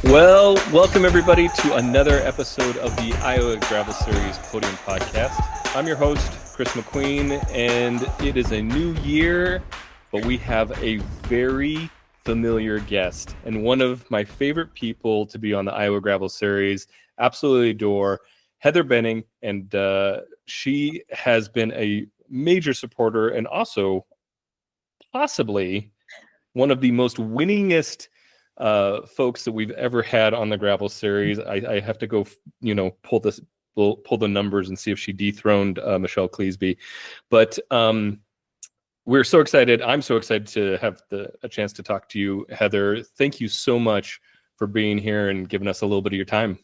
Well, welcome everybody to another episode of the Iowa Gravel Series Podium podcast. I'm your host, Chris McQueen, and it is a new year, but we have a very familiar guest and one of my favorite people to be on the Iowa Gravel Series. Absolutely adore Heather Benning, and she has been a major supporter and also possibly one of the most winningest folks that we've ever had on the Gravel Series. I have to go, pull the numbers and see if she dethroned Michelle Cleesby. But we're so excited. I'm so excited to have a chance to talk to you, Heather. Thank you so much for being here and giving us a little bit of your time.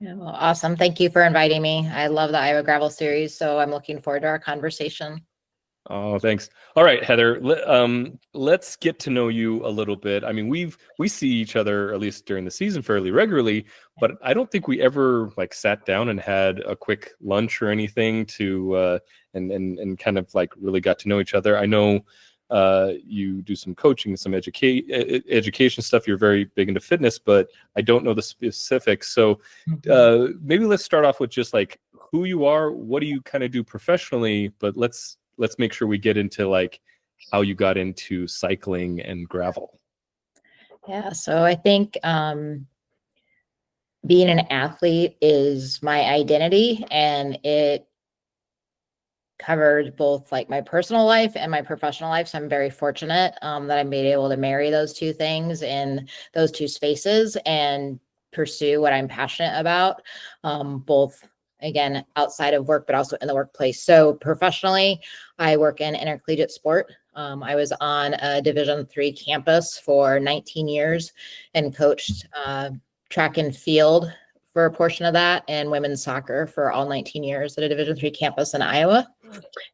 Yeah, well, awesome. Thank you for inviting me. I love the Iowa Gravel Series, so I'm looking forward to our conversation. Oh, thanks. All right, Heather, let's get to know you a little bit. I mean, we see each other, at least during the season, fairly regularly, but I don't think we ever sat down and had a quick lunch or anything to and kind of really got to know each other. I know you do some coaching, some education stuff. You're very big into fitness, but I don't know the specifics. So maybe let's start off with just who you are, what do you kind of do professionally, but let's make sure we get into how you got into cycling and gravel. Yeah, so I think being an athlete is my identity, and it covered both my personal life and my professional life. So I'm very fortunate that I'm being able to marry those two things in those two spaces and pursue what I'm passionate about, both again outside of work, but also in the workplace. So professionally, I work in intercollegiate sport. I was on a Division III campus for 19 years and coached track and field for a portion of that, and women's soccer for all 19 years at a Division III campus in Iowa.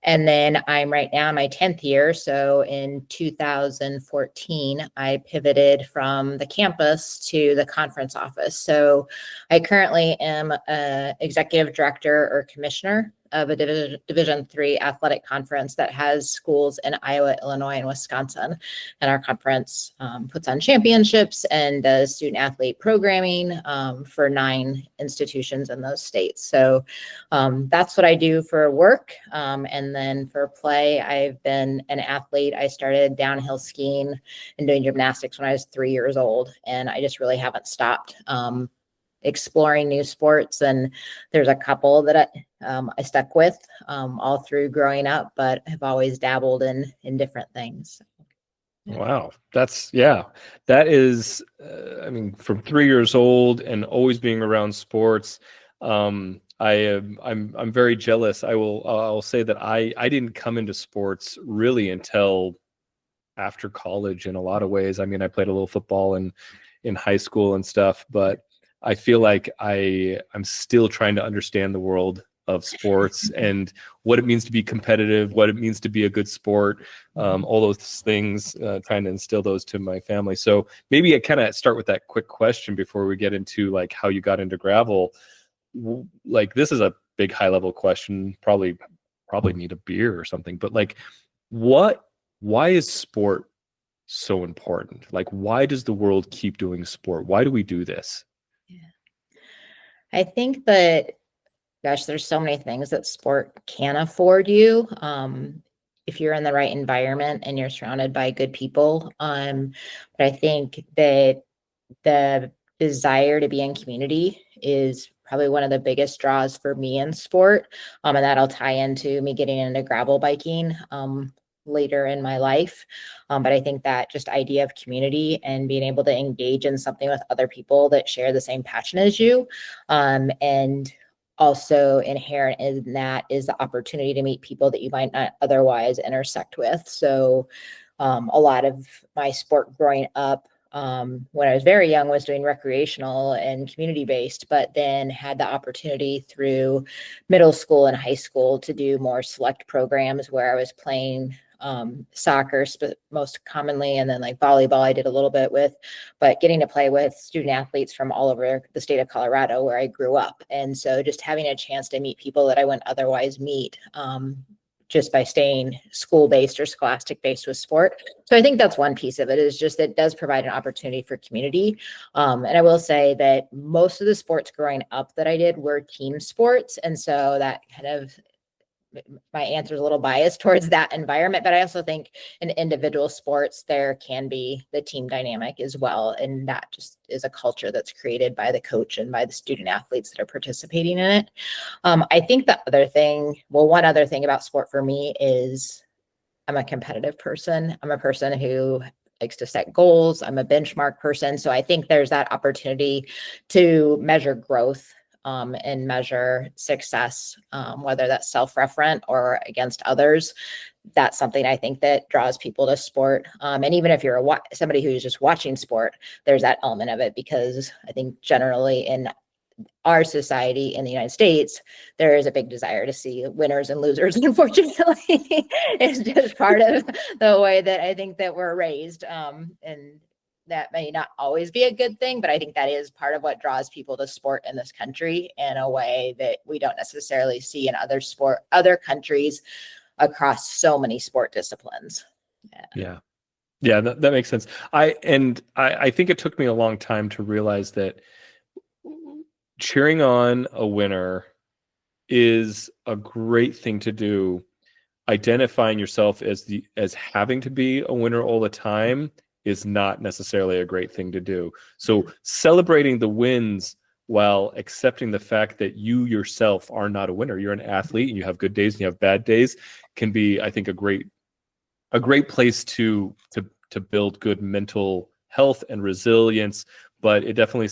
And then I'm right now in my 10th year. So in 2014, I pivoted from the campus to the conference office. So I currently am an executive director or commissioner of a Division III athletic conference that has schools in Iowa, Illinois, and Wisconsin. And our conference puts on championships and does student athlete programming for 9 institutions in those states. So that's what I do for work. And then for play, I've been an athlete. I started downhill skiing and doing gymnastics when I was 3 years old, and I just really haven't stopped exploring new sports. And there's a couple that I stuck with all through growing up, but have always dabbled in different things. Wow. That is, I mean, from 3 years old and always being around sports. I'm very jealous. I'll say that I didn't come into sports really until after college in a lot of ways. I mean, I played a little football in high school and stuff, but I feel like I'm still trying to understand the world of sports and what it means to be competitive, what it means to be a good sport, all those things, trying to instill those to my family. So maybe I kind of start with that quick question before we get into how you got into gravel. This is a big high level question, probably need a beer or something, but why is sport so important? Why does the world keep doing sport? Why do we do this? Yeah. I think that, gosh, there's so many things that sport can afford you if you're in the right environment and you're surrounded by good people. But I think that the desire to be in community is probably one of the biggest draws for me in sport. And that'll tie into me getting into gravel biking later in my life. But I think that just idea of community and being able to engage in something with other people that share the same passion as you, and also inherent in that is the opportunity to meet people that you might not otherwise intersect with. So a lot of my sport growing up when I was very young was doing recreational and community-based, but then had the opportunity through middle school and high school to do more select programs where I was playing soccer most commonly, and then volleyball I did a little bit with, but getting to play with student athletes from all over the state of Colorado where I grew up. And so just having a chance to meet people that I wouldn't otherwise meet just by staying school-based or scholastic-based with sport. So I think that's one piece of it, is just it does provide an opportunity for community. And I will say that most of the sports growing up that I did were team sports. And so that kind of, my answer is a little biased towards that environment, but I also think in individual sports, there can be the team dynamic as well. And that just is a culture that's created by the coach and by the student athletes that are participating in it. I think the other thing, well, one other thing about sport for me is I'm a competitive person. I'm a person who likes to set goals. I'm a benchmark person. So I think there's that opportunity to measure growth and measure success, whether that's self-referent or against others. That's something I think that draws people to sport. And even if you're somebody who's just watching sport, there's that element of it, because I think generally in our society in the United States, there is a big desire to see winners and losers. Unfortunately, it's just part of the way that I think that we're raised. And that may not always be a good thing, but I think that is part of what draws people to sport in this country in a way that we don't necessarily see in other countries across so many sport disciplines. Yeah. Yeah, that makes sense. I think it took me a long time to realize that cheering on a winner is a great thing to do. Identifying yourself as having to be a winner all the time is not necessarily a great thing to do. So celebrating the wins while accepting the fact that you yourself are not a winner, you're an athlete and you have good days and you have bad days, can be, I think, a great place to build good mental health and resilience. But it definitely,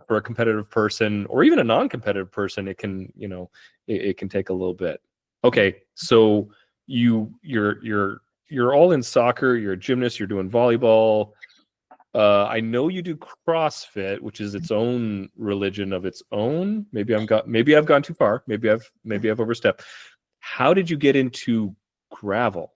for a competitive person or even a non-competitive person, it can, it can take a little bit. Okay, so you're all in soccer, you're a gymnast, you're doing volleyball. I know you do CrossFit, which is its own religion of its own. Maybe I've gone too far. Maybe I've overstepped. How did you get into gravel?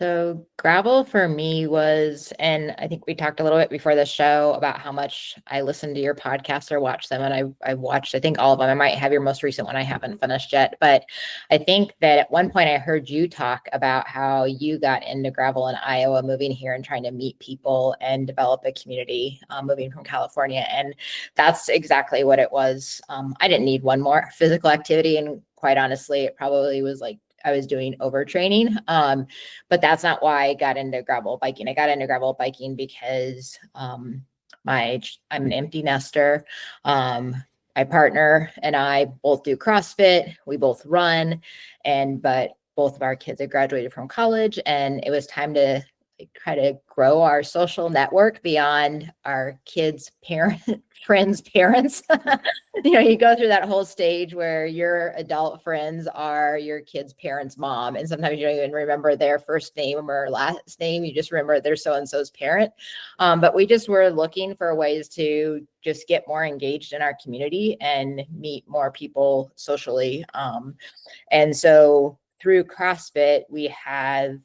So gravel for me was, and I think we talked a little bit before the show about how much I listen to your podcasts or watch them. And I've watched, I think all of them. I might have your most recent one I haven't finished yet. But I think that at one point I heard you talk about how you got into gravel in Iowa, moving here and trying to meet people and develop a community, moving from California. And that's exactly what it was. I didn't need one more physical activity. And quite honestly, it probably was like I was doing overtraining. But that's not why I got into gravel biking. I got into gravel biking because I'm an empty nester. My partner and I both do CrossFit. We both run, but both of our kids had graduated from college, and it was time to try to grow our social network beyond our kids' friends' parents. You go through that whole stage where your adult friends are your kids' parents' mom, and sometimes you don't even remember their first name or last name. You just remember they're so-and-so's parent. But we just were looking for ways to just get more engaged in our community and meet more people socially. And so through CrossFit, we have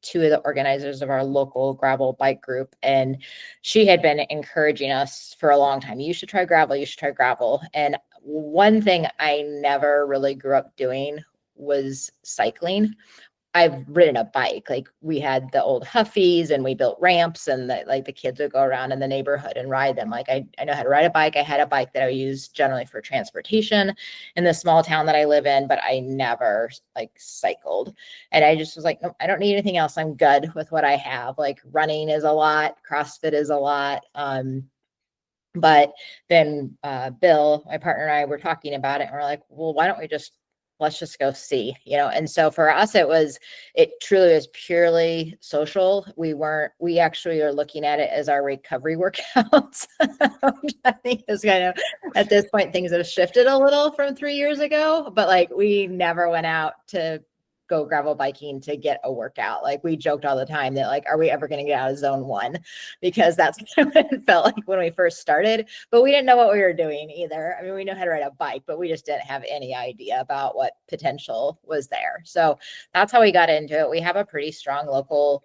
two of the organizers of our local gravel bike group, and she had been encouraging us for a long time. You should try gravel. You should try gravel. And one thing I never really grew up doing was cycling. I've ridden a bike. Like, we had the old Huffies and we built ramps, and the kids would go around in the neighborhood and ride them. Like, I know how to ride a bike. I had a bike that I used generally for transportation in the small town that I live in, but I never cycled. And I just was like, nope, I don't need anything else. I'm good with what I have. Like, running is a lot. CrossFit is a lot. But then Bill, my partner, and I were talking about it, and we're like, well, why don't let's just go see, And so for us, it truly was purely social. We actually are looking at it as our recovery workouts. Which I think is kind of, at this point, things have shifted a little from 3 years ago, but we never went out to go gravel biking to get a workout. Like we joked all the time that like, are we ever going to get out of zone 1? Because that's what it felt like when we first started, but we didn't know what we were doing either. I mean, we know how to ride a bike, but we just didn't have any idea about what potential was there. So that's how we got into it. We have a pretty strong local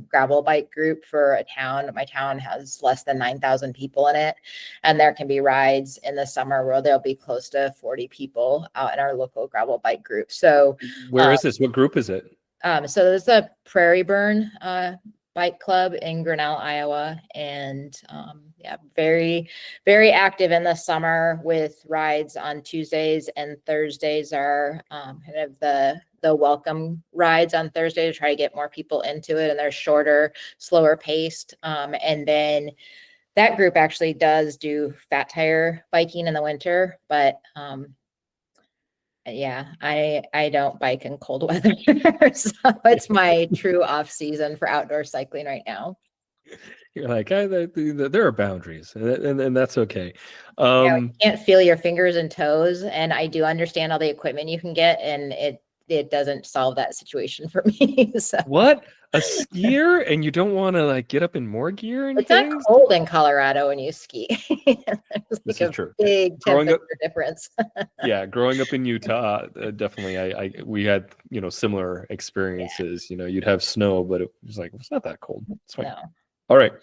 gravel bike group for a town. My town has less than 9,000 people in it. And there can be rides in the summer where there'll be close to 40 people out in our local gravel bike group. So Where is this? What group is it? so there's a Prairie Burn bike club in Grinnell, Iowa. And yeah, very, very active in the summer with rides on Tuesdays, and Thursdays are kind of the welcome rides on Thursday to try to get more people into it. And they're shorter, slower paced. And then that group actually does do fat tire biking in the winter, but yeah, I don't bike in cold weather. So it's my true off season for outdoor cycling right now. You're like, there are boundaries, and that's okay. Yeah, you can't feel your fingers and toes, and I do understand all the equipment you can get, and it doesn't solve that situation for me. So What? A skier, and you don't want to like get up in more gear and it's not things? cold in Colorado when you ski. There's This like is true. a big Growing up, temperature difference. yeah, growing up in Utah, definitely, we had similar experiences. You'd have snow, but it was like it's not that cold. It's fine. No. All right.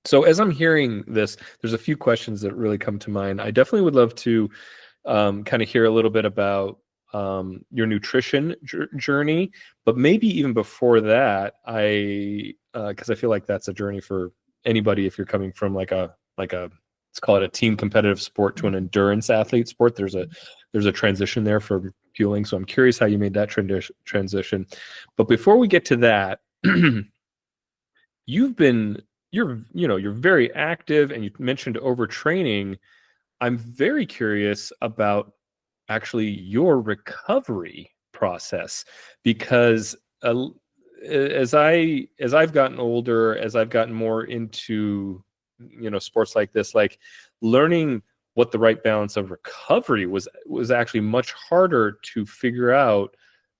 So as I'm hearing this, there's a few questions that really come to mind. I definitely would love to kind of hear a little bit about your nutrition journey, but maybe even before that, because I feel like that's a journey for anybody. If you're coming from like a let's call it a team competitive sport to an endurance athlete sport, there's a transition there for fueling. So I'm curious how you made that transition. But before we get to that, you're very active, and you mentioned overtraining. I'm very curious about actually your recovery process, because as I've gotten older, as I've gotten more into sports like this, like learning what the right balance of recovery was actually much harder to figure out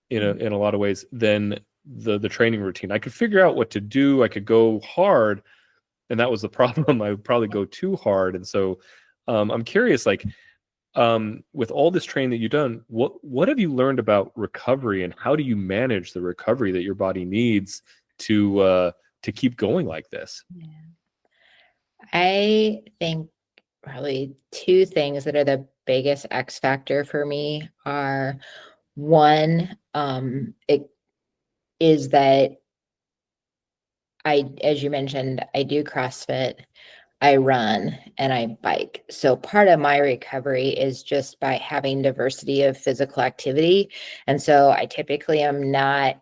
in a lot of ways than the training routine. I could figure out what to do. I could go hard, and that was the problem. I would probably go too hard. And so I'm curious, like with all this training that you've done, what have you learned about recovery, and how do you manage the recovery that your body needs to keep going like this? Yeah. I think probably two things that are the biggest X factor for me are one, it is that as you mentioned, I do CrossFit, I run, and I bike. So part of my recovery is just by having diversity of physical activity. And so I typically am not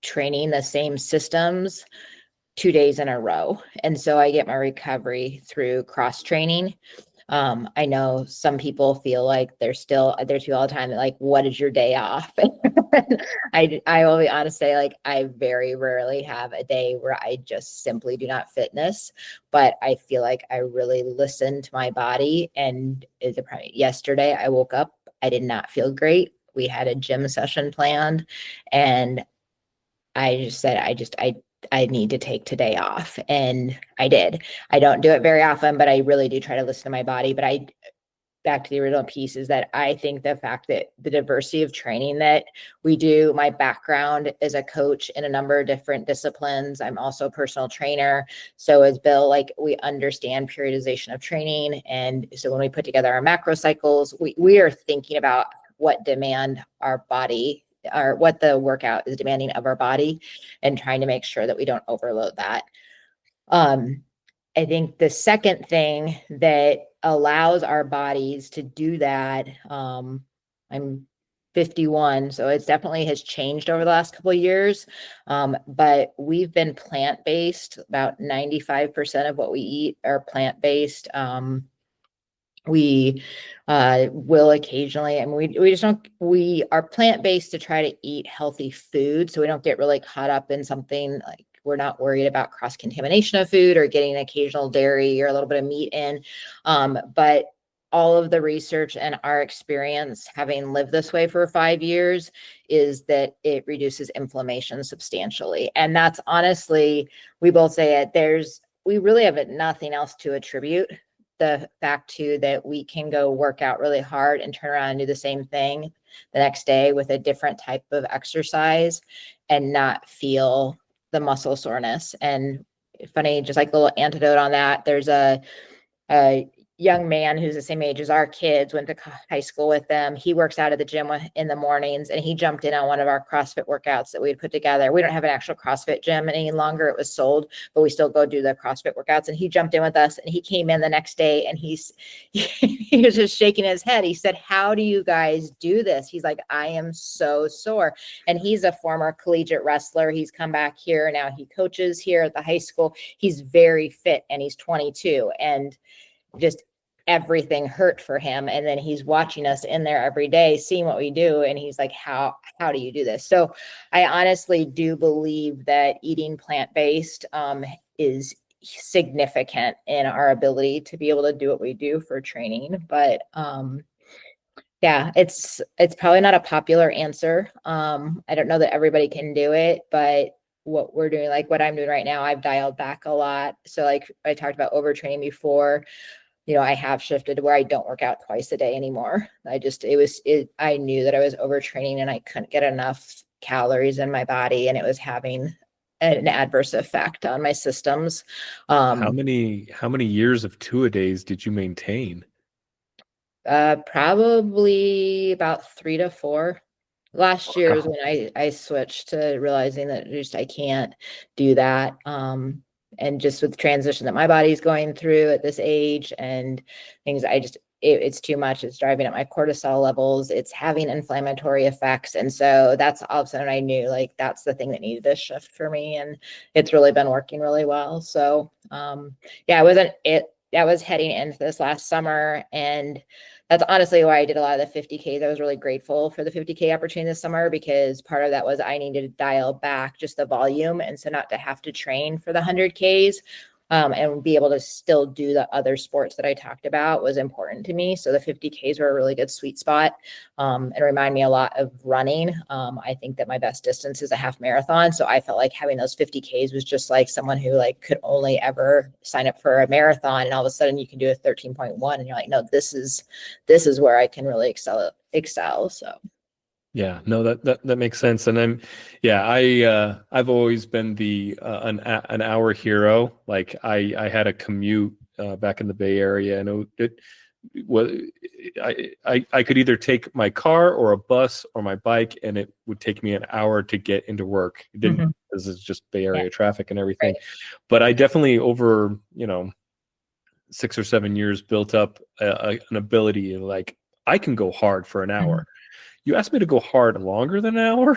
training the same systems 2 days in a row. And so I get my recovery through cross training. I know some people feel like there's people all the time that like, what is your day off? I will be honest, say like, I very rarely have a day where I just simply do not fitness, but I feel like I really listen to my body. And yesterday I woke up, I did not feel great. We had a gym session planned, and I just said, I need to take today off. And I did. I don't do it very often, but I really do try to listen to my body. But back to the original piece is that I think the fact that the diversity of training that we do, my background as a coach in a number of different disciplines. I'm also a personal trainer. So as Bill, like we understand periodization of training. And so when we put together our macro cycles, we are thinking about what demand our body, or what the workout is demanding of our body, and trying to make sure that we don't overload that. I think the second thing that allows our bodies to do that, I'm 51, so it's definitely has changed over the last couple of years. But we've been plant-based. About 95% of what we eat are plant-based. We will occasionally, I mean, we are plant-based to try to eat healthy food. So we don't get really caught up in something like, we're not worried about cross-contamination of food or getting occasional dairy or a little bit of meat in. But all of the research and our experience, having lived this way for 5 years, is that it reduces inflammation substantially. And that's honestly, we both say it, we really have nothing else to attribute the fact to that we can go work out really hard and turn around and do the same thing the next day with a different type of exercise and not feel the muscle soreness. And funny, just like a little antidote on that, there's a young man who's the same age as our kids, went to high school with them. He works out at the gym in the mornings, and he jumped in on one of our CrossFit workouts that we had put together. We don't have an actual CrossFit gym any longer. It was sold, but we still go do the CrossFit workouts. And he jumped in with us, and he came in the next day, and he was just shaking his head. He said, "How do you guys do this?" He's like, "I am so sore." And he's a former collegiate wrestler. He's come back here. Now he coaches here at the high school. He's very fit, and he's 22, and just everything hurt for him. And then he's watching us in there every day, seeing what we do. And he's like, how do you do this? So I honestly do believe that eating plant-based is significant in our ability to be able to do what we do for training. But yeah, it's probably not a popular answer. I don't know that everybody can do it, but what we're doing, like what I'm doing right now, I've dialed back a lot. So like I talked about overtraining before, I have shifted to where I don't work out twice a day anymore. I knew that I was overtraining and I couldn't get enough calories in my body, and it was having an adverse effect on my systems. How many years of 2-a-days did you maintain? Probably about 3 to 4. Last year was when I switched to realizing that I can't do that. And just with the transition that my body's going through at this age and things, it's too much. It's driving up my cortisol levels. It's having inflammatory effects. And so that's all of a sudden I knew like that's the thing that needed to shift for me. And it's really been working really well. So yeah, I was heading into this last summer, and that's honestly why I did a lot of the 50Ks. I was really grateful for the 50K opportunity this summer, because part of that was I needed to dial back just the volume. And so not to have to train for the 100Ks and be able to still do the other sports that I talked about was important to me. So the 50Ks were a really good sweet spot and remind me a lot of running. I think that my best distance is a half marathon. So I felt like having those 50Ks was just like someone who like could only ever sign up for a marathon. And all of a sudden you can do a 13.1 and you're like, no, this is where I can really excel. So. Yeah, no, that makes sense. And I've always been an hour hero. Like I had a commute back in the Bay Area, and I could either take my car or a bus or my bike, and it would take me an hour to get into work. It didn't, This is just Bay Area traffic and everything. Right. But I definitely over 6 or 7 years built up an ability, like I can go hard for an hour. You asked me to go hard longer than an hour.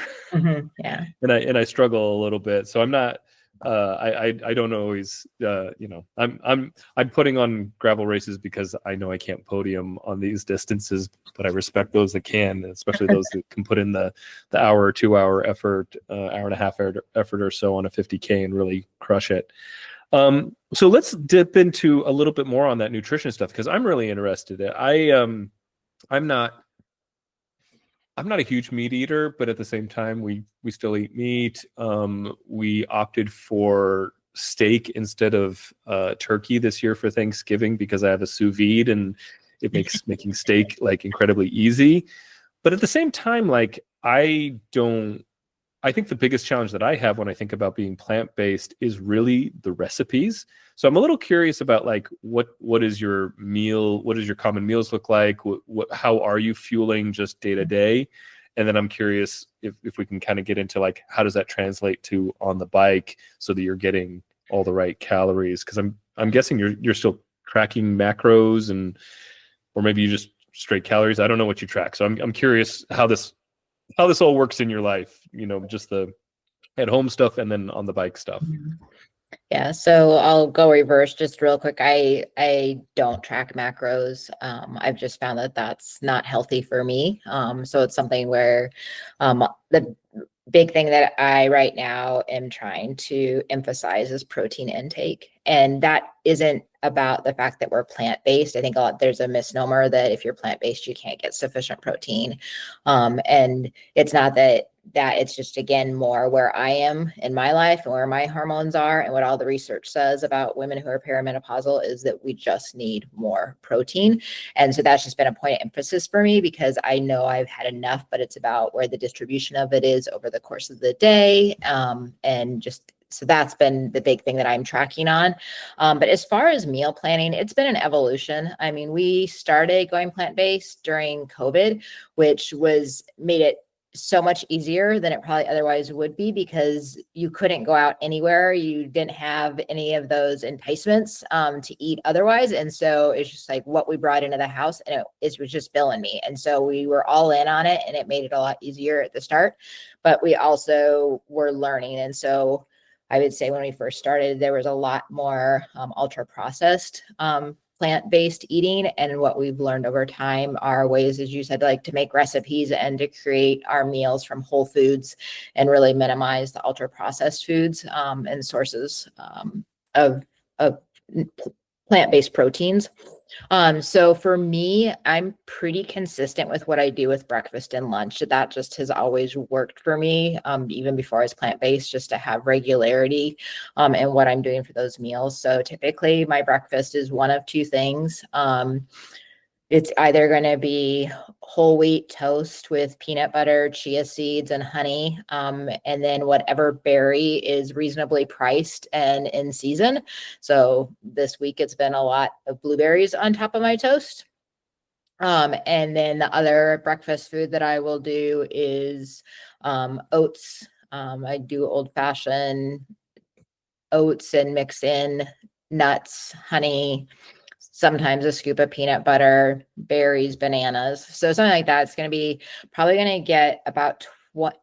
Yeah. And I struggle a little bit. So I'm not, I don't always, I'm putting on gravel races because I know I can't podium on these distances, but I respect those that can, especially those that can put in the hour or 2 hour effort, hour and a half effort or so on a 50K and really crush it. So let's dip into a little bit more on that nutrition stuff, because I'm really interested. I'm not a huge meat eater, but at the same time, we still eat meat. We opted for steak instead of turkey this year for Thanksgiving because I have a sous vide and it makes making steak like incredibly easy. But at the same time, like I think the biggest challenge that I have when I think about being plant-based is really the recipes. So I'm a little curious about like what is your meal? What does your common meals look like? How are you fueling just day to day? And then I'm curious if we can kind of get into like how does that translate to on the bike so that you're getting all the right calories? Because I'm guessing you're still tracking macros or maybe you just straight calories. I don't know what you track. So I'm curious how this all works in your life, just the at home stuff and then on the bike stuff. Yeah, so I'll go reverse just real quick. I don't track macros. I've just found that that's not healthy for me. So it's something where big thing that I right now am trying to emphasize is protein intake. And that isn't about the fact that we're plant-based. I think there's a misnomer that if you're plant-based, you can't get sufficient protein. And it's not that it's just, again, more where I am in my life and where my hormones are, and what all the research says about women who are perimenopausal is that we just need more protein. And so that's just been a point of emphasis for me, because I know I've had enough, but it's about where the distribution of it is over the course of the day. And just, so that's been the big thing that I'm tracking on. But as far as meal planning, it's been an evolution. I mean, we started going plant-based during COVID, which made it so much easier than it probably otherwise would be, because you couldn't go out anywhere. You didn't have any of those enticements to eat otherwise. And so it's just like what we brought into the house, and it was just Bill and me. And so we were all in on it, and it made it a lot easier at the start, but we also were learning. And so I would say when we first started, there was a lot more ultra processed plant-based eating. And what we've learned over time are ways, as you said, like to make recipes and to create our meals from whole foods and really minimize the ultra processed foods and sources of plant-based proteins. So for me, I'm pretty consistent with what I do with breakfast and lunch. That just has always worked for me, even before I was plant-based, just to have regularity in what I'm doing for those meals. So typically my breakfast is one of two things. It's either going to be whole wheat toast with peanut butter, chia seeds, and honey, and then whatever berry is reasonably priced and in season. So this week it's been a lot of blueberries on top of my toast. And then the other breakfast food that I will do is oats. I do old-fashioned oats and mix in nuts, honey, sometimes a scoop of peanut butter, berries, bananas. So something like that. It's going to be probably going to get about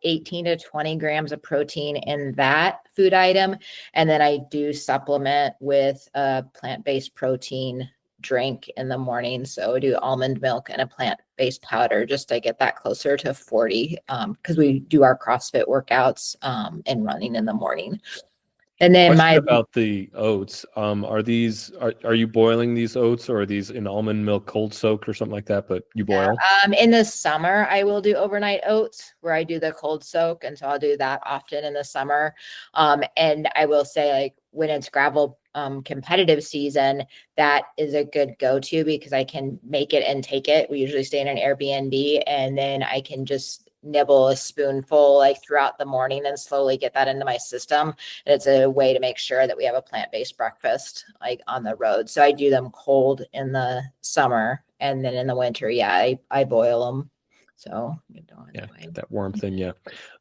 18 to 20 grams of protein in that food item. And then I do supplement with a plant-based protein drink in the morning. So I do almond milk and a plant-based powder just to get that closer to 40, because we do our CrossFit workouts and running in the morning. And then Question about the oats. Are you boiling these oats, or are these in almond milk cold soaked or something like that, but you boil? In the summer, I will do overnight oats where I do the cold soak. And so I'll do that often in the summer. And I will say, like, when it's gravel competitive season, that is a good go-to, because I can make it and take it. We usually stay in an Airbnb, and then I can just nibble a spoonful like throughout the morning and slowly get that into my system. And it's a way to make sure that we have a plant-based breakfast like on the road. So I do them cold in the summer, and then in the winter, yeah, I boil them. So yeah, that warm thing. Yeah.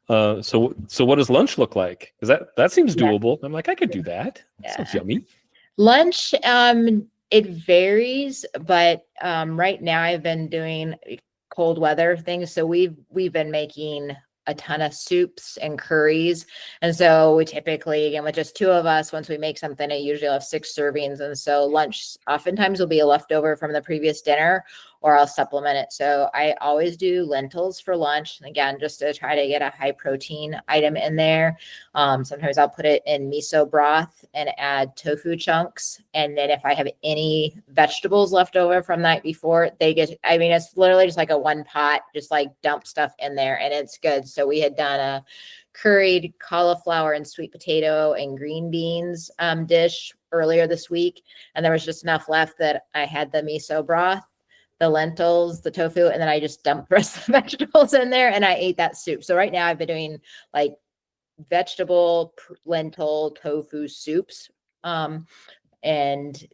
So what does lunch look like? Because that seems doable. I'm like, I could do that. That sounds yummy. Lunch, it varies, but right now I've been doing cold weather things. So we've been making a ton of soups and curries. And so we typically, again, with just two of us, once we make something, I usually have 6 servings. And so lunch oftentimes will be a leftover from the previous dinner, or I'll supplement it. So I always do lentils for lunch. And again, just to try to get a high protein item in there. Sometimes I'll put it in miso broth and add tofu chunks. And then if I have any vegetables left over from the night before, it's literally just like a one pot, just like dump stuff in there, and it's good. So we had done a curried cauliflower and sweet potato and green beans dish earlier this week. And there was just enough left that I had the miso broth, the lentils, the tofu, and then I just dumped the rest of the vegetables in there, and I ate that soup. So right now I've been doing like vegetable, lentil, tofu soups. And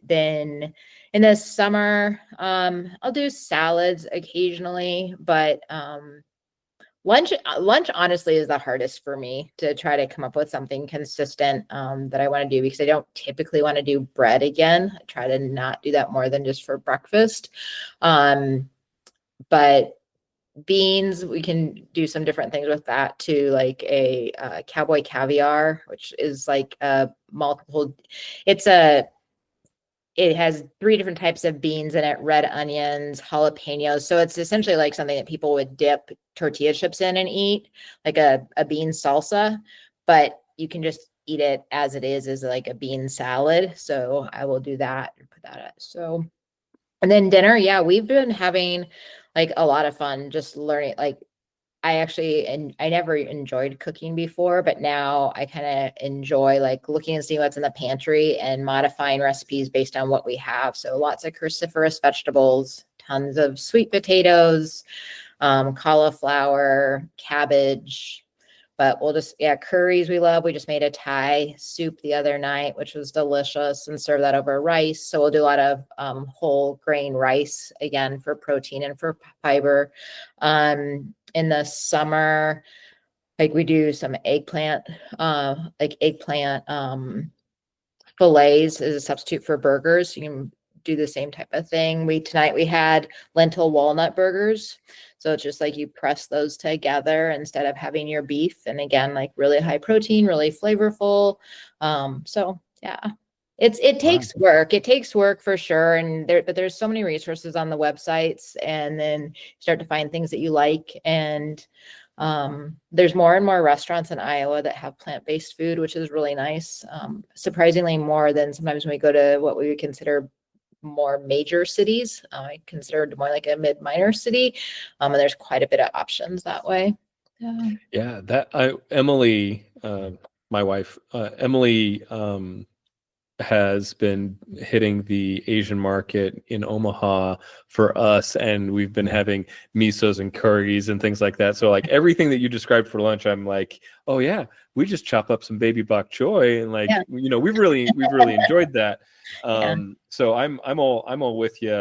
then in the summer, I'll do salads occasionally, but lunch honestly is the hardest for me to try to come up with something consistent that I want to do, because I don't typically want to do bread again. I try to not do that more than just for breakfast. But beans, we can do some different things with that too, like a cowboy caviar, which is like a multiple. it has 3 different types of beans in it: red onions, jalapenos. So it's essentially like something that people would dip tortilla chips in and eat, like a bean salsa, but you can just eat it as it is as like a bean salad. So I will do that and put that up. So, and then dinner, yeah, we've been having like a lot of fun just learning. Like and I never enjoyed cooking before, but now I kind of enjoy like looking and seeing what's in the pantry and modifying recipes based on what we have. So lots of cruciferous vegetables, tons of sweet potatoes, cauliflower, cabbage, but we'll just, yeah, curries we love. We just made a Thai soup the other night, which was delicious, and serve that over rice. So we'll do a lot of whole grain rice, again, for protein and for fiber. In the summer, like we do some eggplant fillets as a substitute for burgers. You can do the same type of thing. Tonight we had lentil walnut burgers. So it's just like you press those together instead of having your beef. And again, like really high protein, really flavorful. So yeah, it takes work. It takes work for sure. But there's so many resources on the websites, and then start to find things that you like. And there's more and more restaurants in Iowa that have plant-based food, which is really nice. Surprisingly more than sometimes when we go to what we would consider more major cities. I consider it more like a mid-minor city. And there's quite a bit of options that way. Yeah, Emily, my wife, Emily, has been hitting the Asian market in Omaha for us, and we've been having misos and curries and things like that. So like everything that you described for lunch, I'm like, oh yeah, we just chop up some baby bok choy, and like we've really enjoyed that. So I'm all with you.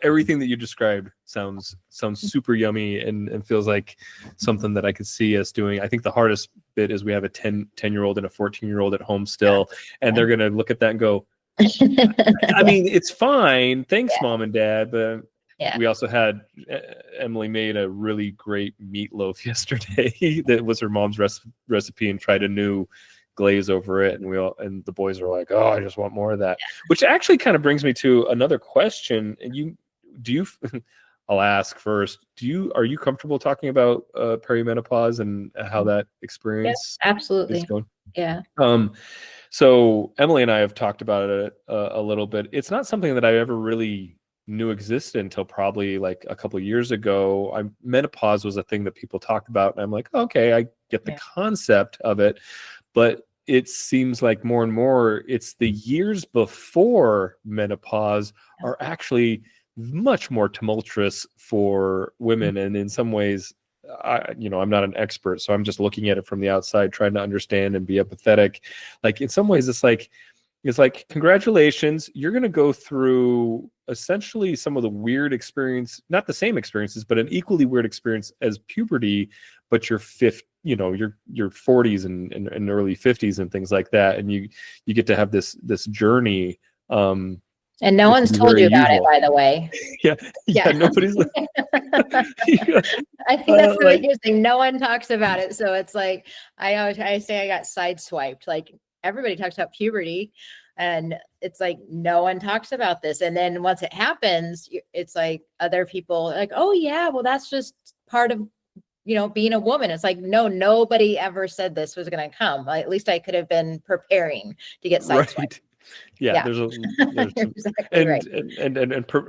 Everything that you described sounds super yummy and feels like something that I could see us doing. I think the hardest bit is we have a 10-year-old and a 14-year-old at home still, and they're going to look at that and go, I mean, it's fine. Thanks, Mom and Dad. But we also had Emily made a really great meatloaf yesterday that was her mom's recipe, and tried a new glaze over it, and the boys are like, oh, I just want more of that. Which actually kind of brings me to another question. And I'll ask first, are you comfortable talking about perimenopause and how that experience absolutely is going? Yeah. So Emily and I have talked about it a little bit. It's not something that I ever really knew existed until probably like a couple of years ago. Menopause was a thing that people talked about, and I'm like, okay, I get the concept of it. But it seems like more and more it's the years before menopause are actually much more tumultuous for women. And in some ways, I'm not an expert, so I'm just looking at it from the outside, trying to understand and be empathetic. Like in some ways, it's like, congratulations, you're going to go through essentially some of the weird experience, not the same experiences, but an equally weird experience as puberty, but your 40s and early 50s and things like that. And you get to have this journey. And no one's told you about it, by the way. Yeah. Nobody's I think that's the biggest thing. No one talks about it. So it's like, I say I got sideswiped. Like everybody talks about puberty, and it's like, no one talks about this. And then once it happens, it's like other people like, oh yeah, well, that's just part of, being a woman. It's like, no, nobody ever said this was going to come. At least I could have been preparing to get sideswiped. Right. Yeah, there's exactly right.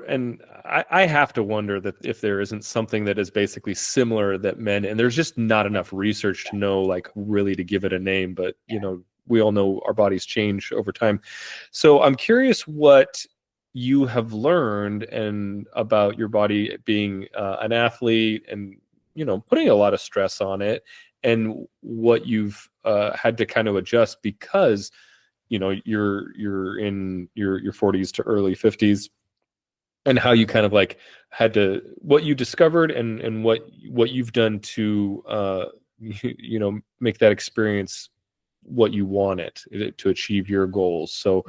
And I have to wonder that if there isn't something that is basically similar that men, and there's just not enough research to know, like, really to give it a name, but we all know our bodies change over time. So I'm curious what you have learned and about your body being an athlete, and putting a lot of stress on it, and what you've had to kind of adjust because you're in your 40s to early 50s, and how you kind of like had to, what you discovered and what you've done to make that experience what you want it to achieve your goals. So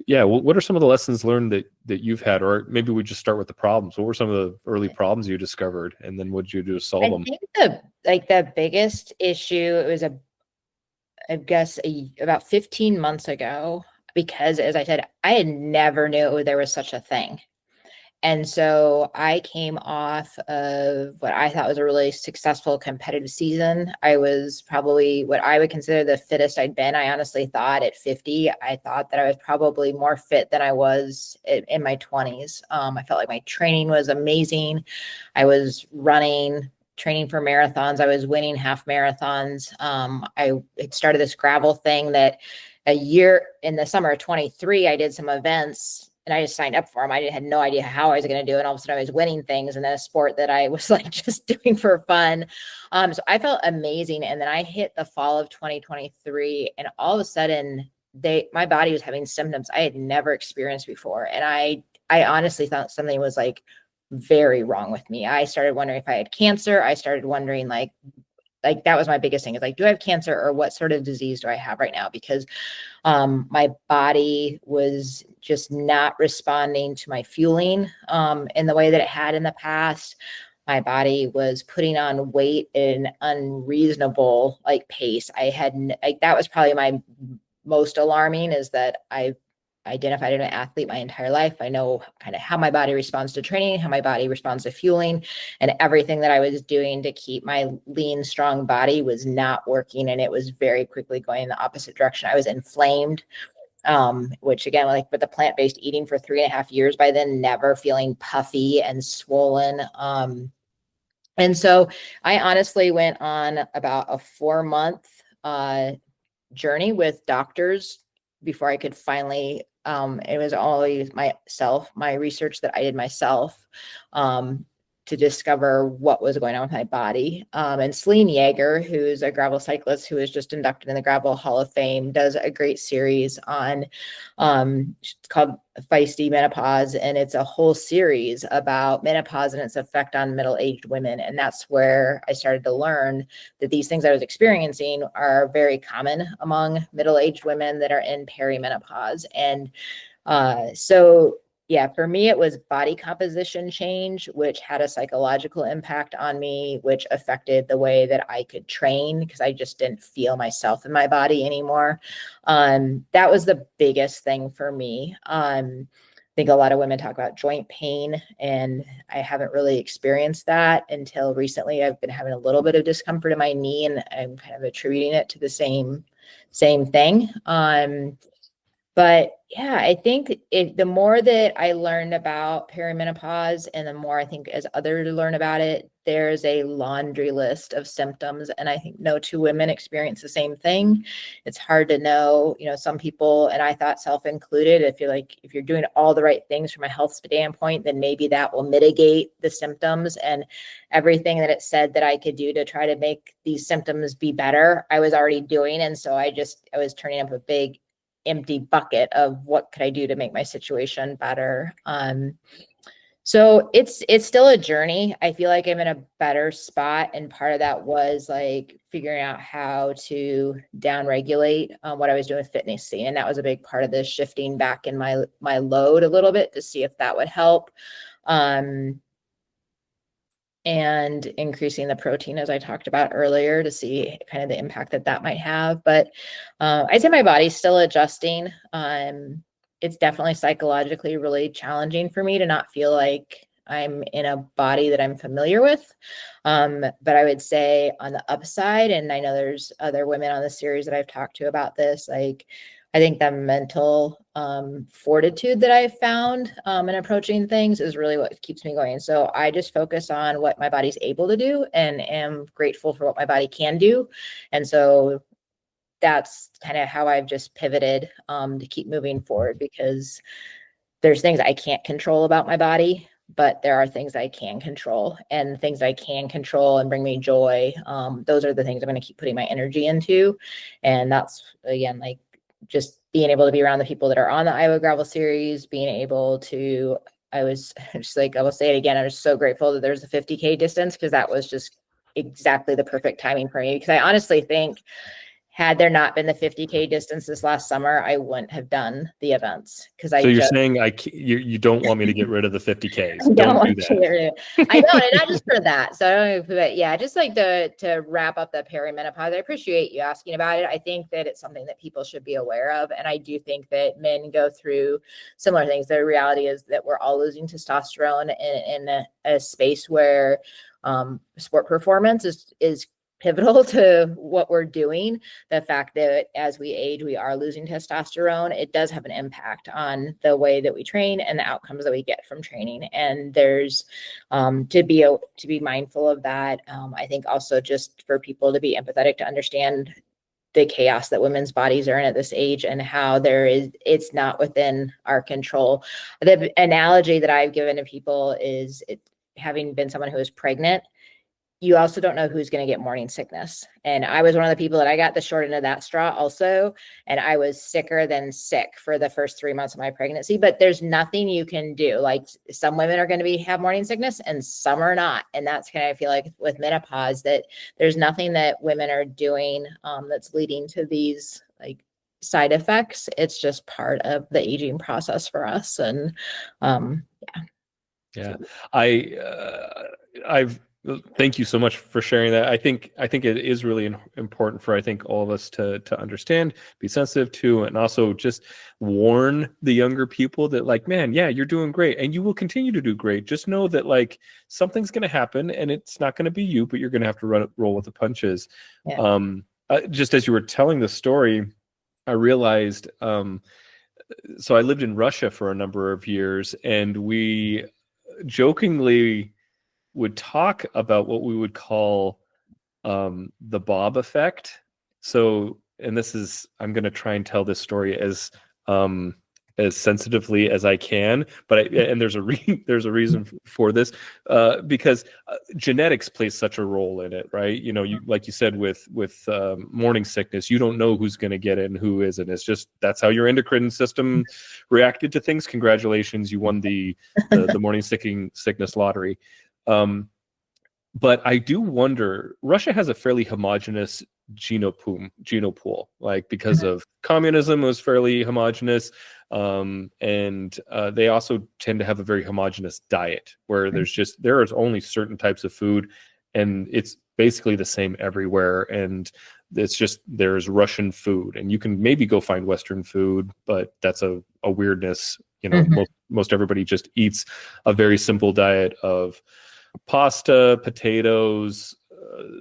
yeah, what are some of the lessons learned that you've had? Or maybe we just start with the problems. What were some of the early problems you discovered, and then what did you do to solve them? I think the biggest issue, it was I guess about 15 months ago, because as I said, I had never knew there was such a thing. And so I came off of what I thought was a really successful competitive season. I was probably what I would consider the fittest I'd been. I honestly thought at 50, I thought that I was probably more fit than I was in my 20s. I felt like my training was amazing. I was training for marathons. I was winning half marathons. I had started this gravel thing that a year in the summer of 23, I did some events and I just signed up for them. I had no idea how I was going to do it. And all of a sudden I was winning things in a sport that I was like just doing for fun. So I felt amazing. And then I hit the fall of 2023 and all of a sudden my body was having symptoms I had never experienced before. And I honestly thought something was like very wrong with me. I started wondering if I had cancer. I started wondering like that was my biggest thing is like, do I have cancer or what sort of disease do I have right now? Because my body was just not responding to my fueling in the way that it had in the past. My body was putting on weight in an unreasonable like pace. That was probably my most alarming is that I identified as an athlete my entire life. I know kind of how my body responds to training, how my body responds to fueling, and everything that I was doing to keep my lean, strong body was not working. And it was very quickly going in the opposite direction. I was inflamed, which again, like with the plant-based eating for 3.5 years by then, never feeling puffy and swollen. And so I honestly went on about a 4-month journey with doctors before I could finally, it was always my research that I did myself to discover what was going on with my body. And Celine Yeager, who's a gravel cyclist who was just inducted in the Gravel Hall of Fame, does a great series on, it's called Feisty Menopause. And it's a whole series about menopause and its effect on middle-aged women. And that's where I started to learn that these things I was experiencing are very common among middle-aged women that are in perimenopause. And so yeah, for me, it was body composition change, which had a psychological impact on me, which affected the way that I could train because I just didn't feel myself in my body anymore. That was the biggest thing for me. I think a lot of women talk about joint pain, and I haven't really experienced that until recently. I've been having a little bit of discomfort in my knee, and I'm kind of attributing it to the same thing. But yeah, I think the more that I learned about perimenopause and the more I think as others learn about it, there's a laundry list of symptoms. And I think no two women experience the same thing. It's hard to know, some people, and I thought self included, I feel like if you're doing all the right things from a health standpoint, then maybe that will mitigate the symptoms. And everything that it said that I could do to try to make these symptoms be better, I was already doing. And so I was turning up a big empty bucket of what could I do to make my situation better. So it's still a journey. I feel like I'm in a better spot. And part of that was like figuring out how to down regulate what I was doing with fitness scene. And that was a big part of this shifting back in my load a little bit to see if that would help. And increasing the protein, as I talked about earlier, to see kind of the impact that might have. But I'd say my body's still adjusting. It's definitely psychologically really challenging for me to not feel like I'm in a body that I'm familiar with. But I would say on the upside, and I know there's other women on the series that I've talked to about this, like I think the mental fortitude that I've found in approaching things is really what keeps me going. So I just focus on what my body's able to do and am grateful for what my body can do. And so that's kind of how I've just pivoted to keep moving forward, because there's things I can't control about my body, but there are things I can control, and things I can control and bring me joy. Those are the things I'm going to keep putting my energy into. And that's, again, like just being able to be around the people that are on the Iowa Gravel Series, being able to, I was just like, I will say it again, I was so grateful that there's a 50K distance, because that was just exactly the perfect timing for me. Because I honestly think had there not been the 50K distance this last summer, I wouldn't have done the events because So you're saying you don't want me to get rid of the 50Ks. Don't do that. I know, and not just for that. So I don't know, but yeah, just like to wrap up the perimenopause, I appreciate you asking about it. I think that it's something that people should be aware of. And I do think that men go through similar things. The reality is that we're all losing testosterone in a space where sport performance is pivotal to what we're doing. The fact that as we age, we are losing testosterone, it does have an impact on the way that we train and the outcomes that we get from training. And there's to be mindful of that. I think also just for people to be empathetic to understand the chaos that women's bodies are in at this age and how it's not within our control. The analogy that I've given to people is having been someone who is pregnant, you also don't know who's going to get morning sickness. And I was one of the people that I got the short end of that straw also. And I was sicker than sick for the first 3 months of my pregnancy, but there's nothing you can do. Like some women are going to have morning sickness and some are not. And that's kind of, I feel like with menopause, that there's nothing that women are doing that's leading to these like side effects. It's just part of the aging process for us. And yeah, I've thank you so much for sharing that. I think it is really important for all of us to understand, be sensitive to, and also just warn the younger people that like, man, yeah, you're doing great and you will continue to do great. Just know that like something's going to happen and it's not going to be you, but you're going to have to roll with the punches. Yeah. Just as you were telling the story, I realized, so I lived in Russia for a number of years, and we jokingly would talk about what we would call the Bob effect. So, and this is, I'm going to try and tell this story as sensitively as I can, but and there's a reason for this, because genetics plays such a role in it, right? You know, you like you said with morning sickness, you don't know who's going to get it and who isn't. It's just that's how your endocrine system reacted to things. Congratulations, you won the morning sickness lottery. But I do wonder, Russia has a fairly homogenous genopool, like because of communism, it was fairly homogenous. And they also tend to have a very homogenous diet where there is only certain types of food and it's basically the same everywhere. And it's just, there's Russian food and you can maybe go find Western food, but that's a weirdness. You know, most everybody just eats a very simple diet of pasta, potatoes,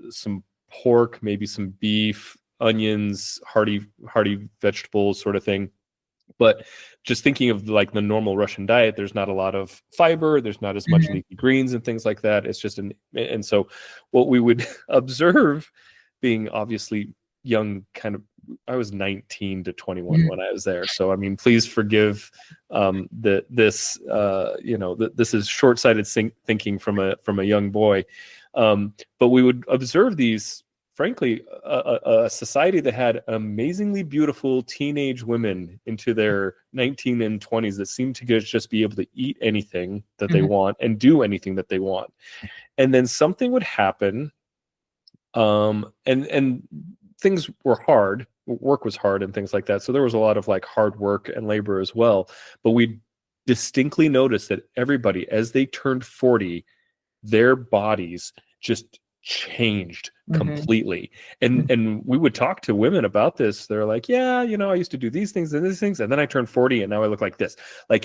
some pork, maybe some beef, onions, hearty vegetables, sort of thing. But just thinking of like the normal Russian diet, there's not a lot of fiber, there's not as much leafy greens and things like that. It's just and so what we would observe, being obviously young, kind of, I was 19 to 21 when I was there. So, I mean, please forgive this is short-sighted thinking from a young boy. But we would observe these, frankly, a society that had amazingly beautiful teenage women into their 19 and 20s that seemed to just be able to eat anything that they want and do anything that they want. And then something would happen, and things were hard. Work was hard and things like that. So there was a lot of like hard work and labor as well. But we distinctly noticed that everybody, as they turned 40, their bodies just changed completely. And we would talk to women about this. They're like, yeah, you know, I used to do these things and these things, and then I turned 40 and now I look like this. Like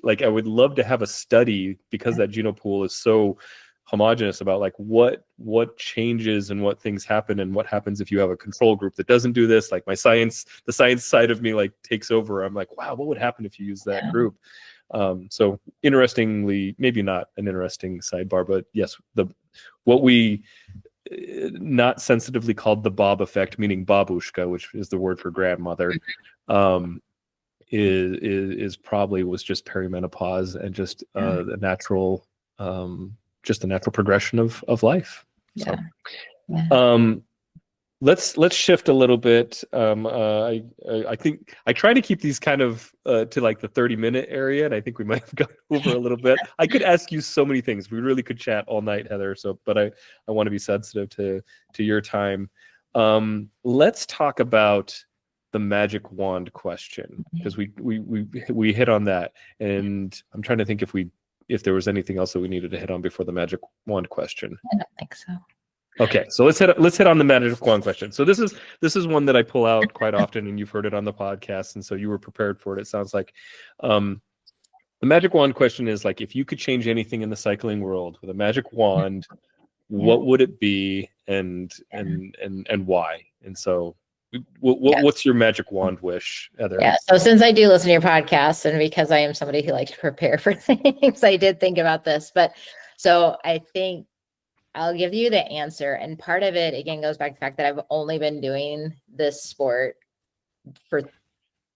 like I would love to have a study, because that genopool is so homogenous, about like what changes and what things happen and what happens if you have a control group that doesn't do this. Like the science side of me like takes over. I'm like, wow, what would happen if you use that group? So interestingly, maybe not an interesting sidebar, but yes, what we not sensitively called the Bob effect, meaning babushka, which is the word for grandmother, is probably was just perimenopause and just the natural progression of life. So, let's shift a little bit. I think I try to keep these kind of to like the 30-minute area, and I think we might have gone over a little bit. I could ask you so many things. We really could chat all night, Heather. So, but I want to be sensitive to your time. Let's talk about the magic wand question, because we hit on that, and I'm trying to think if there was anything else that we needed to hit on before the magic wand question. I don't think so. Okay, so let's hit on the magic wand question. So this is one that I pull out quite often, and you've heard it on the podcast, and so you were prepared for it. It sounds like. The magic wand question is like, if you could change anything in the cycling world with a magic wand, what would it be, and why? And so, what's your magic wand wish, Heather? Yeah. So since I do listen to your podcast, and because I am somebody who likes to prepare for things, I did think about this. But so I think I'll give you the answer. And part of it, again, goes back to the fact that I've only been doing this sport for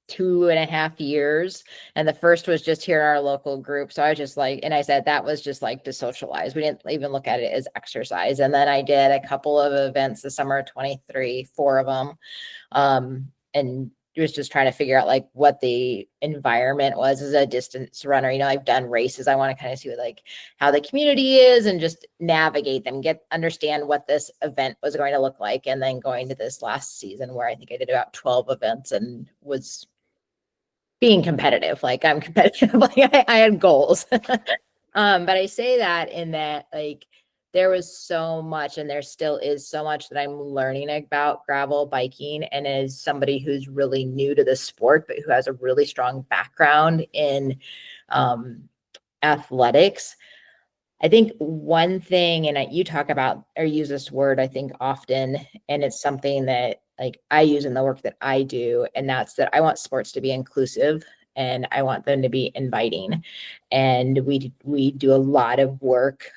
2.5 years. And the first was just here in our local group. So I was just like, and I said that was just like to socialize. We didn't even look at it as exercise. And then I did a couple of events the summer of 23, 4 of them. And it was just trying to figure out like what the environment was as a distance runner. You know, I've done races. I want to kind of see what, like, how the community is and just navigate them, understand what this event was going to look like. And then going to this last season where I think I did about 12 events and was being competitive. Like, I'm competitive. Like, I had goals. But I say that in that, like, there was so much, and there still is so much that I'm learning about gravel biking. And as somebody who's really new to the sport, but who has a really strong background in athletics, I think one thing, and you talk about or use this word, I think, often, and it's something that like I use in the work that I do, and that's that I want sports to be inclusive, and I want them to be inviting. And we do a lot of work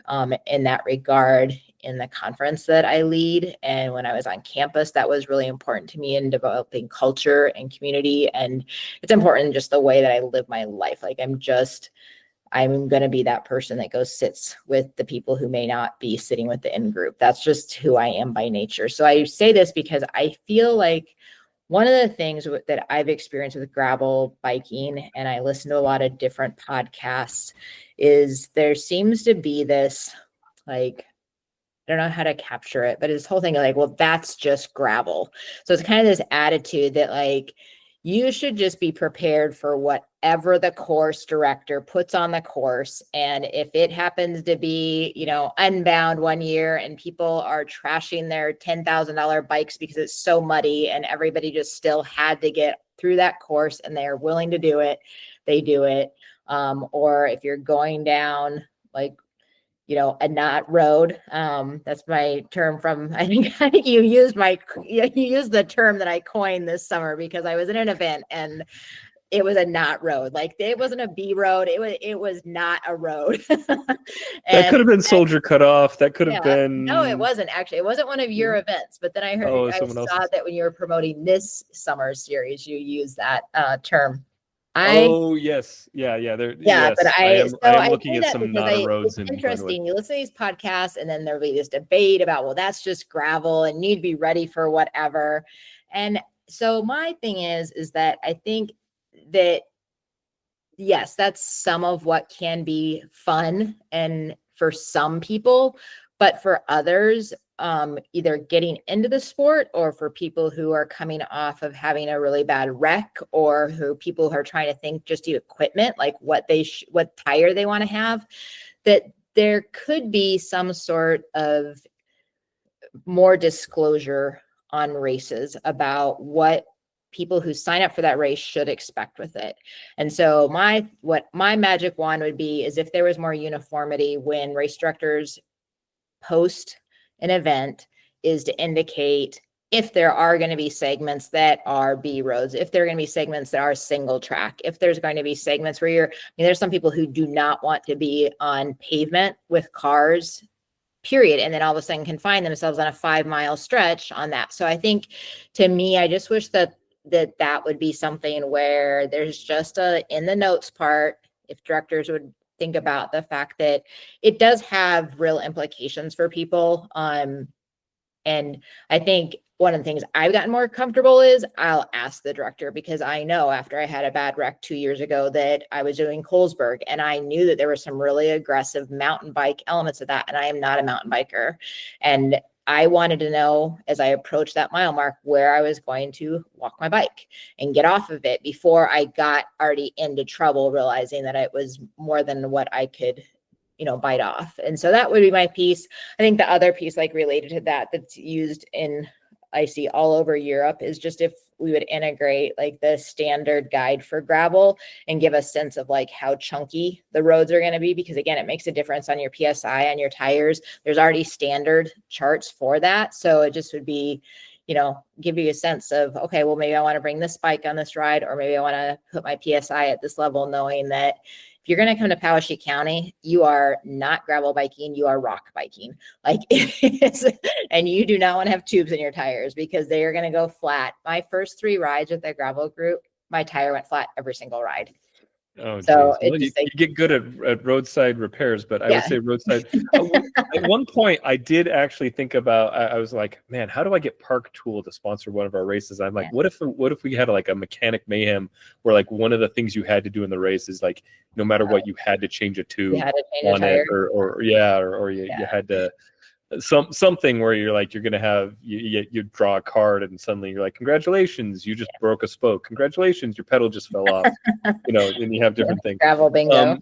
in that regard in the conference that I lead. And when I was on campus, that was really important to me in developing culture and community. And it's important just the way that I live my life. Like, I'm going to be that person that goes sits with the people who may not be sitting with the in group. That's just who I am by nature. So I say this because I feel like one of the things that I've experienced with gravel biking, and I listen to a lot of different podcasts, is there seems to be this, like, I don't know how to capture it, but this whole thing of like, well, that's just gravel. So it's kind of this attitude that like, you should just be prepared for whatever the course director puts on the course. And if it happens to be, you know, Unbound one year and people are trashing their $10,000 bikes because it's so muddy and everybody just still had to get through that course and they're willing to do it, they do it. Or if you're going down like, you know, a knot road. That's my term from, I think you used the term that I coined this summer because I was in an event and it was a knot road. Like, it wasn't a B road. It was not a road. That could have been Soldier Cut Off. That could have been. No, it wasn't actually. It wasn't one of your events, but then I saw that when you were promoting this summer series, you used that term. Oh yes, yeah. Yes. But I am looking at some knotted roads. It's interesting. You listen to these podcasts, and then there'll be this debate about, well, that's just gravel, and you'd be ready for whatever. And so my thing is that I think that yes, that's some of what can be fun, and for some people, but for others, either getting into the sport or for people who are coming off of having a really bad wreck, or people who are trying to think just the equipment, like what tire they want to have, that there could be some sort of more disclosure on races about what people who sign up for that race should expect with it. And so what my magic wand would be is if there was more uniformity when race directors post an event, is to indicate if there are going to be segments that are B roads, if there are going to be segments that are single track, if there's going to be segments where there's some people who do not want to be on pavement with cars, period. And then all of a sudden can find themselves on a 5-mile stretch on that. So I think, to me, I just wish that would be something where there's just in the notes part, if directors would think about the fact that it does have real implications for people. And I think one of the things I've gotten more comfortable is I'll ask the director, because I know after I had a bad wreck 2 years ago that I was doing Colesburg, and I knew that there were some really aggressive mountain bike elements of that. And I am not a mountain biker. And I wanted to know as I approached that mile mark where I was going to walk my bike and get off of it before I got already into trouble, realizing that it was more than what I could, bite off. And so that would be my piece. I think the other piece, like related to that, that's used I see all over Europe, is just if we would integrate like the standard guide for gravel and give a sense of like how chunky the roads are going to be, because again, it makes a difference on your PSI, on your tires. There's already standard charts for that. So it just would be, give you a sense of, okay, well, maybe I want to bring this bike on this ride, or maybe I want to put my PSI at this level, knowing that if you're going to come to Poweshiek County, you are not gravel biking, you are rock biking. Like it is, and you do not want to have tubes in your tires because they are going to go flat. My first 3 rides with the gravel group, my tire went flat every single ride. Oh, So geez. Well, it you just like, get good at roadside repairs, but I would yeah, say roadside. At one point, I did actually think about. I was like, man, how do I get Park Tool to sponsor one of our races? I'm like, yeah. what if we had like a mechanic mayhem where like one of the things you had to do in the race is like no matter what you had to change a You tube had to change a on it, tire. or you had to something where you're like you're gonna have you draw a card and suddenly you're like, congratulations, you just broke a spoke, congratulations, your pedal just fell off, and you have different things. Gravel bingo.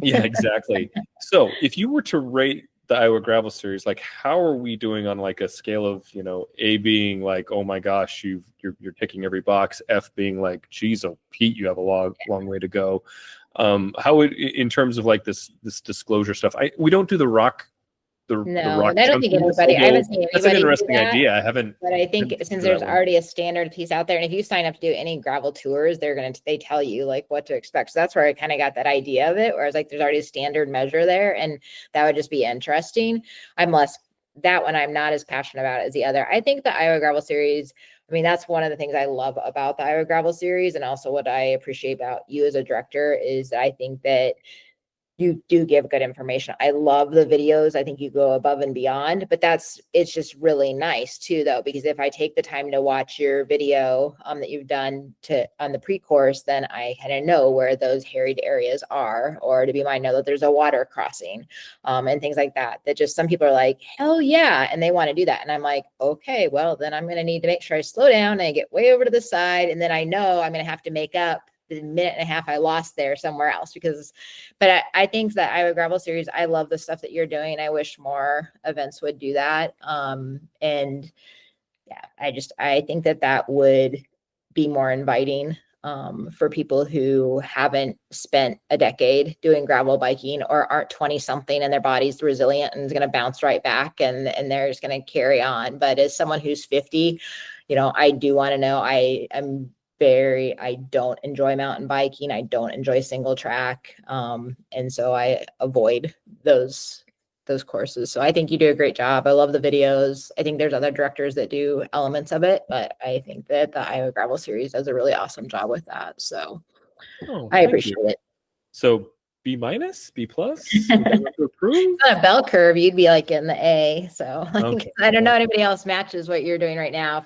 Yeah, exactly. So if you were to rate the Iowa Gravel Series, like how are we doing on like a scale of, A being like, oh my gosh, you're ticking every box, F being like, geez, oh Pete, you have a long way to go. How would, in terms of like this disclosure stuff, we don't do the rock the No, rock and I don't think chunkiness, anybody, I haven't although seen that's an anybody do interesting that. idea. I haven't But I think seen since that there's one. already a standard piece out there, and if you sign up to do any gravel tours, they tell you like what to expect. So that's where I kind of got that idea of it, where I was like, there's already a standard measure there, and that would just be interesting. That one I'm not as passionate about as the other. I think the Iowa Gravel Series, I mean, that's one of the things I love about the Iowa Gravel Series, and also what I appreciate about you as a director is that I think that you do give good information. I love the videos. I think you go above and beyond, but it's just really nice too, though, because if I take the time to watch your video that you've done on the pre-course, then I kind of know where those harried areas are, or to be mind know that there's a water crossing and things like that, that just some people are like, hell yeah. And they want to do that. And I'm like, okay, well, then I'm going to need to make sure I slow down and I get way over to the side. And then I know I'm going to have to make up the minute and a half I lost there somewhere else but I think that Iowa Gravel Series, I love the stuff that you're doing. I wish more events would do that. And yeah, I think that would be more inviting for people who haven't spent a decade doing gravel biking or aren't 20 something and their body's resilient and is going to bounce right back and they're just going to carry on. But as someone who's 50, I do want to know, I don't enjoy mountain biking. I don't enjoy single track. And so I avoid those courses. So I think you do a great job. I love the videos. I think there's other directors that do elements of it, but I think that the Iowa Gravel Series does a really awesome job with that. So I appreciate it. So B minus, B plus, approve. On a bell curve, you'd be like in the A. So Okay. I don't know anybody else matches what you're doing right now.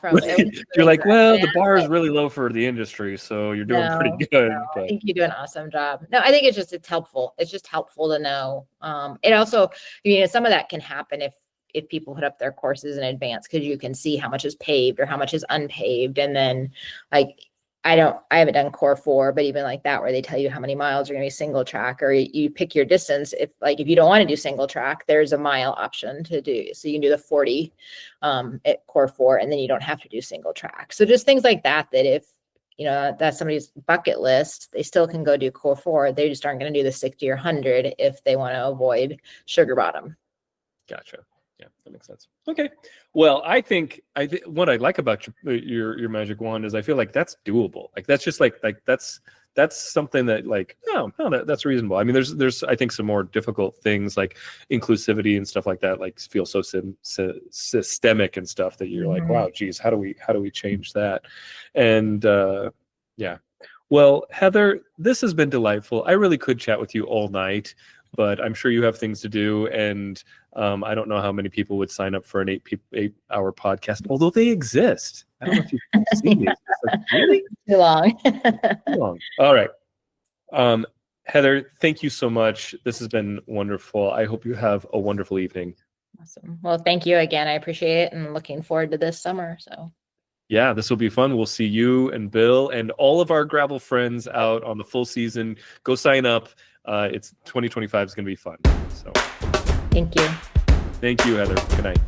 You're like, well, the bar is really low for the industry, so you're doing pretty good. No, but I think you do an awesome job. No, I think it's helpful. It's just helpful to know. It also, some of that can happen if people put up their courses in advance, because you can see how much is paved or how much is unpaved, and then like. I haven't done core 4, but even like that, where they tell you how many miles are going to be single track, or you pick your distance. If you don't want to do single track, there's a mile option to do. So you can do the 40 at core 4, and then you don't have to do single track. So just things like that if, that's somebody's bucket list, they still can go do core 4. They just aren't going to do the 60 or 100 if they want to avoid sugar bottom. Gotcha. Yeah, that makes sense. Okay. Well, I think what I like about your magic wand is I feel like that's doable. Like that's just like that's something that like no, that's reasonable. I mean, there's I think some more difficult things like inclusivity and stuff like that like feel so systemic and stuff that you're like, wow, geez, how do we change that? And yeah. Well, Heather, this has been delightful. I really could chat with you all night, but I'm sure you have things to do, and I don't know how many people would sign up for an 8-hour podcast, although they exist. I don't know if you've seen these. It's like, really? Too long. Too long. All right. Heather, thank you so much. This has been wonderful. I hope you have a wonderful evening. Awesome. Well, thank you again. I appreciate it and looking forward to this summer. So Yeah, this will be fun. We'll see you and Bill and all of our gravel friends out on the full season. Go sign up. It's 2025 is going to be fun. So thank you. thank you, Heather. Good night.